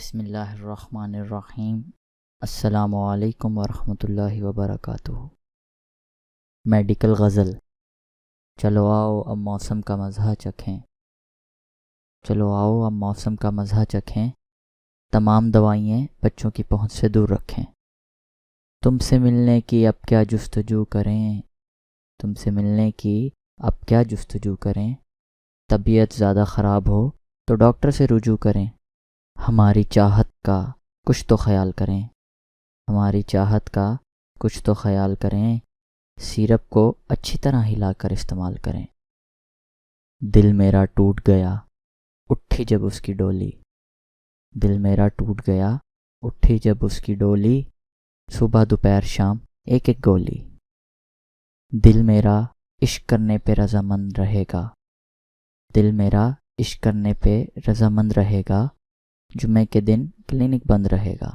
بسم اللہ الرحمن الرحیم۔ السلام علیکم ورحمۃ اللہ وبرکاتہ۔ میڈیکل غزل۔ چلو آؤ اب موسم کا مزہ چکھیں، چلو آؤ اب موسم کا مزہ چکھیں، تمام دوائیں بچوں کی پہنچ سے دور رکھیں۔ تم سے ملنے کی اب کیا جستجو کریں، تم سے ملنے کی اب کیا جستجو کریں، طبیعت زیادہ خراب ہو تو ڈاکٹر سے رجوع کریں۔ ہماری چاہت کا کچھ تو خیال کریں، ہماری چاہت کا کچھ تو خیال کریں، سیرپ کو اچھی طرح ہلا کر استعمال کریں۔ دل میرا ٹوٹ گیا اٹھی جب اس کی ڈولی، دل میرا ٹوٹ گیا اٹھی جب اس کی ڈولی، صبح دوپہر شام ایک ایک گولی۔ دل میرا عشق کرنے پہ رضامند رہے گا، دل میرا عشق کرنے پہ رضامند رہے گا، جمعے کے دن کلینک بند رہے گا۔